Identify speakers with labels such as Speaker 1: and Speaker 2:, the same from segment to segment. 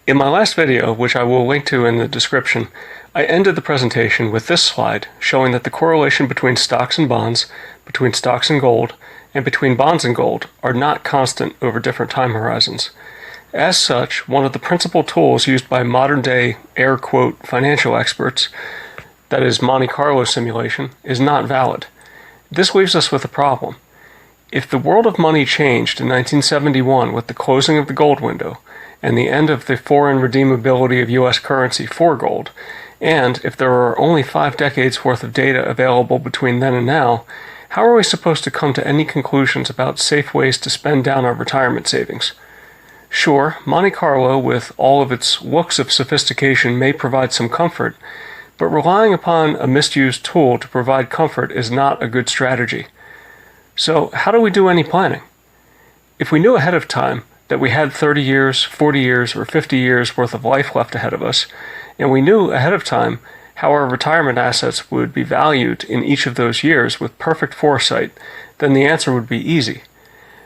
Speaker 1: In my last video, which I will link to in the description, I ended the presentation with this slide showing that the correlation between stocks and bonds, between stocks and gold, and between bonds and gold are not constant over different time horizons. As such, one of the principal tools used by modern-day air quote financial experts, that is Monte Carlo simulation, is not valid. This leaves us with a problem. If the world of money changed in 1971 with the closing of the gold window, and the end of the foreign redeemability of U.S. currency for gold, and if there are only 5 decades worth of data available between then and now, how are we supposed to come to any conclusions about safe ways to spend down our retirement savings? Sure, Monte Carlo, with all of its looks of sophistication, may provide some comfort, but relying upon a misused tool to provide comfort is not a good strategy. So, how do we do any planning? If we knew ahead of time that we had 30 years, 40 years, or 50 years worth of life left ahead of us, and we knew ahead of time how our retirement assets would be valued in each of those years with perfect foresight, then the answer would be easy.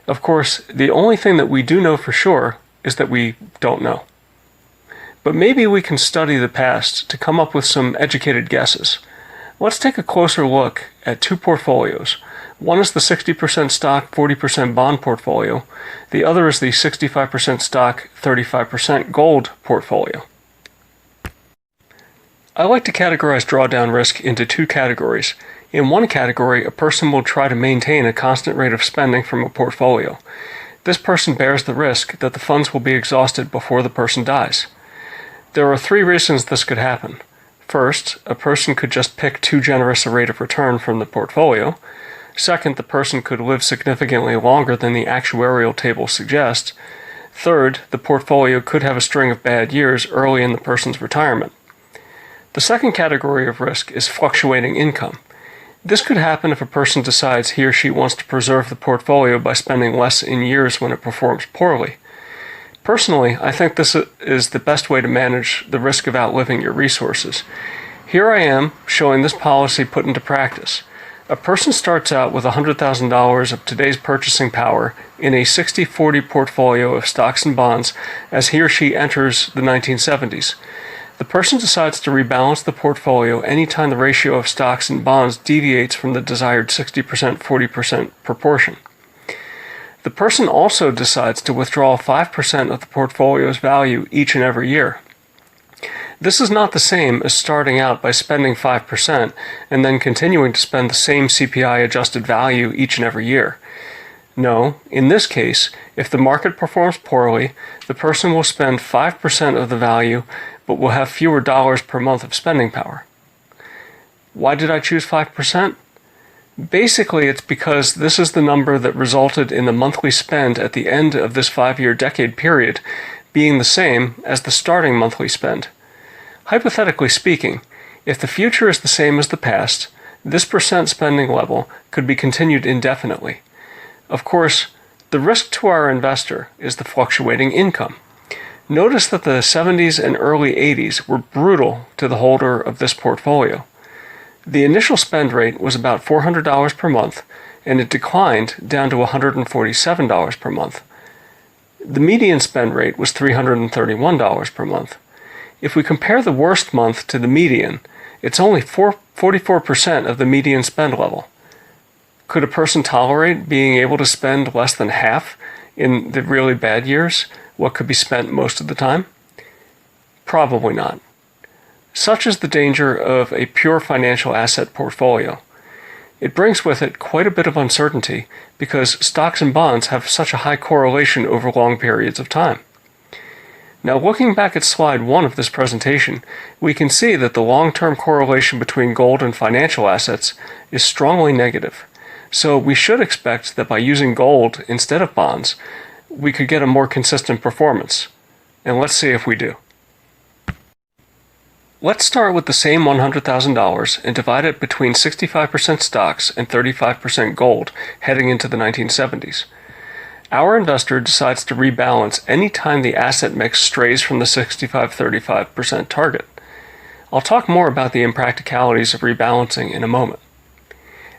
Speaker 1: Of course, the only thing that we do know for sure is that we don't know. But maybe we can study the past to come up with some educated guesses. Let's take a closer look at 2 portfolios. One is the 60% stock, 40% bond portfolio. The other is the 65% stock, 35% gold portfolio. I like to categorize drawdown risk into 2 categories. In one category, a person will try to maintain a constant rate of spending from a portfolio. This person bears the risk that the funds will be exhausted before the person dies. There are 3 reasons this could happen. First, a person could just pick too generous a rate of return from the portfolio. Second, the person could live significantly longer than the actuarial table suggests. Third, the portfolio could have a string of bad years early in the person's retirement. The second category of risk is fluctuating income. This could happen if a person decides he or she wants to preserve the portfolio by spending less in years when it performs poorly. Personally, I think this is the best way to manage the risk of outliving your resources. Here I am showing this policy put into practice. A person starts out with $100,000 of today's purchasing power in a 60-40 portfolio of stocks and bonds as he or she enters the 1970s. The person decides to rebalance the portfolio anytime the ratio of stocks and bonds deviates from the desired 60%-40% proportion. The person also decides to withdraw 5% of the portfolio's value each and every year. This is not the same as starting out by spending 5% and then continuing to spend the same CPI-adjusted value each and every year. No, in this case, if the market performs poorly, the person will spend 5% of the value but will have fewer dollars per month of spending power. Why did I choose 5%? Basically, it's because this is the number that resulted in the monthly spend at the end of this 5-year decade period being the same as the starting monthly spend. Hypothetically speaking, if the future is the same as the past, this percent spending level could be continued indefinitely. Of course, the risk to our investor is the fluctuating income. Notice that the 70s and early 80s were brutal to the holder of this portfolio. The initial spend rate was about $400 per month, and it declined down to $147 per month. The median spend rate was $331 per month. If we compare the worst month to the median, it's only 44% of the median spend level. Could a person tolerate being able to spend less than half in the really bad years what could be spent most of the time? Probably not. Such is the danger of a pure financial asset portfolio. It brings with it quite a bit of uncertainty because stocks and bonds have such a high correlation over long periods of time. Now, looking back at slide 1 of this presentation, we can see that the long-term correlation between gold and financial assets is strongly negative. So we should expect that by using gold instead of bonds, we could get a more consistent performance. And let's see if we do. Let's start with the same $100,000 and divide it between 65% stocks and 35% gold heading into the 1970s. Our investor decides to rebalance any time the asset mix strays from the 65-35% target. I'll talk more about the impracticalities of rebalancing in a moment.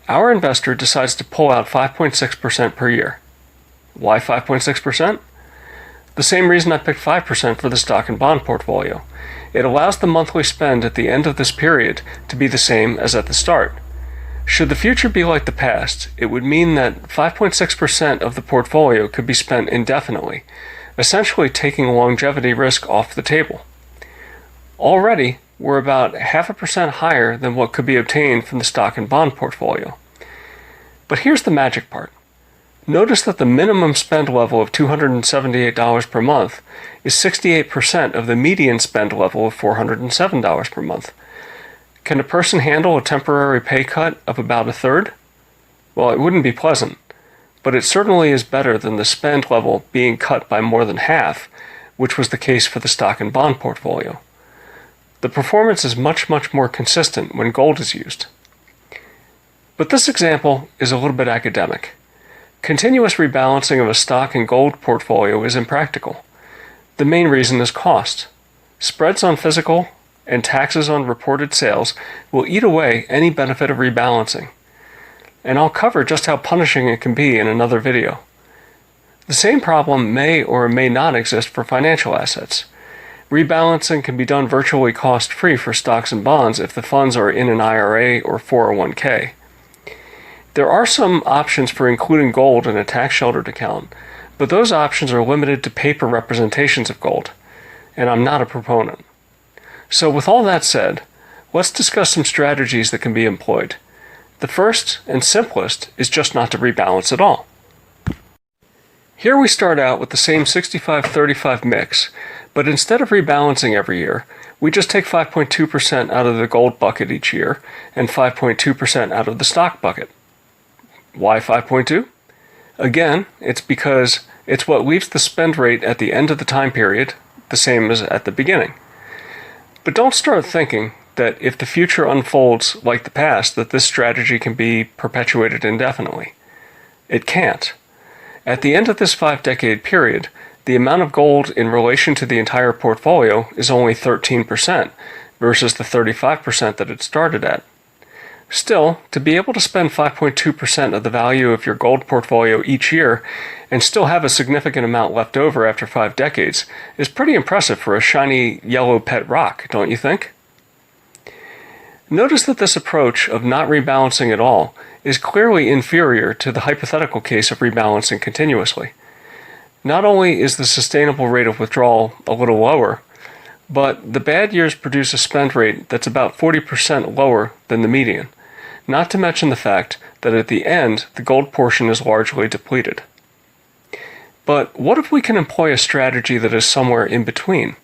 Speaker 1: Our investor decides to pull out 5.6% per year. Why 5.6%? The same reason I picked 5% for the stock and bond portfolio. It allows the monthly spend at the end of this period to be the same as at the start. Should the future be like the past, it would mean that 5.6% of the portfolio could be spent indefinitely, essentially taking longevity risk off the table. Already, we're about 0.5% higher than what could be obtained from the stock and bond portfolio. But here's the magic part. Notice that the minimum spend level of $278 per month is 68% of the median spend level of $407 per month. Can a person handle a temporary pay cut of about a third? Well, it wouldn't be pleasant, but it certainly is better than the spend level being cut by more than half, which was the case for the stock and bond portfolio. The performance is much more consistent when gold is used. But this example is a little bit academic. Continuous rebalancing of a stock and gold portfolio is impractical. The main reason is cost. Spreads on physical and taxes on reported sales will eat away any benefit of rebalancing. And I'll cover just how punishing it can be in another video. The same problem may or may not exist for financial assets. Rebalancing can be done virtually cost-free for stocks and bonds if the funds are in an IRA or 401k. There are some options for including gold in a tax-sheltered account, but those options are limited to paper representations of gold, and I'm not a proponent. So with all that said, let's discuss some strategies that can be employed. The first and simplest is just not to rebalance at all. Here we start out with the same 65-35 mix, but instead of rebalancing every year, we just take 5.2% out of the gold bucket each year and 5.2% out of the stock bucket. Why 5.2? Again, it's because it's what leaves the spend rate at the end of the time period the same as at the beginning. But don't start thinking that if the future unfolds like the past, that this strategy can be perpetuated indefinitely. It can't. At the end of this 5-decade period, the amount of gold in relation to the entire portfolio is only 13% versus the 35% that it started at. Still, to be able to spend 5.2% of the value of your gold portfolio each year and still have a significant amount left over after 5 decades is pretty impressive for a shiny yellow pet rock, don't you think? Notice that this approach of not rebalancing at all is clearly inferior to the hypothetical case of rebalancing continuously. Not only is the sustainable rate of withdrawal a little lower, but the bad years produce a spend rate that's about 40% lower than the median, not to mention the fact that at the end, the gold portion is largely depleted. But what if we can employ a strategy that is somewhere in between?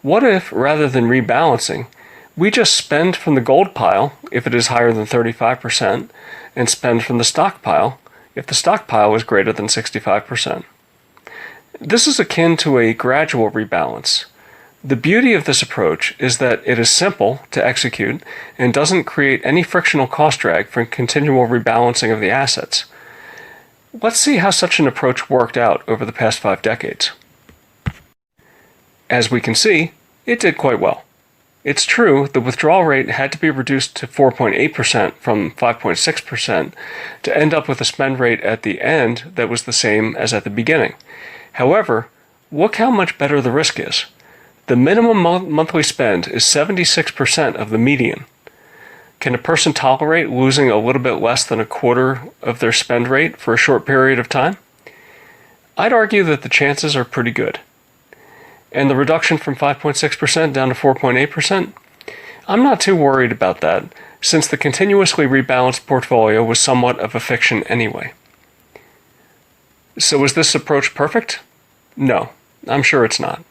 Speaker 1: What if, rather than rebalancing, we just spend from the gold pile if it is higher than 35%, and spend from the stock pile if the stock pile is greater than 65%? This is akin to a gradual rebalance. The beauty of this approach is that it is simple to execute and doesn't create any frictional cost drag from continual rebalancing of the assets. Let's see how such an approach worked out over the past 5 decades. As we can see, it did quite well. It's true, the withdrawal rate had to be reduced to 4.8% from 5.6% to end up with a spend rate at the end that was the same as at the beginning. However, look how much better the risk is. The minimum monthly spend is 76% of the median. Can a person tolerate losing a little bit less than a quarter of their spend rate for a short period of time? I'd argue that the chances are pretty good. And the reduction from 5.6% down to 4.8%? I'm not too worried about that, since the continuously rebalanced portfolio was somewhat of a fiction anyway. So is this approach perfect? No, I'm sure it's not.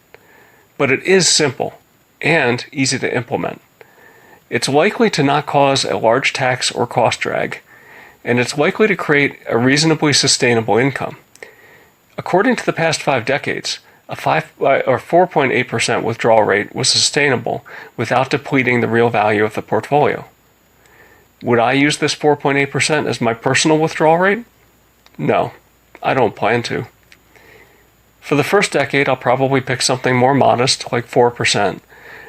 Speaker 1: But it is simple and easy to implement. It's likely to not cause a large tax or cost drag, and it's likely to create a reasonably sustainable income. According to the past 5 decades, a 4.8% withdrawal rate was sustainable without depleting the real value of the portfolio. Would I use this 4.8% as my personal withdrawal rate? No, I don't plan to. For the first decade, I'll probably pick something more modest, like 4%,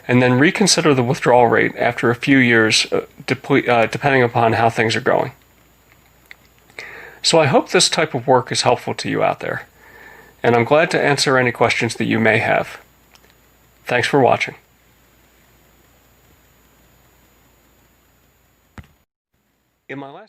Speaker 1: and then reconsider the withdrawal rate after a few years, depending upon how things are going. So I hope this type of work is helpful to you out there. and I'm glad to answer any questions that you may have. Thanks for watching. In my last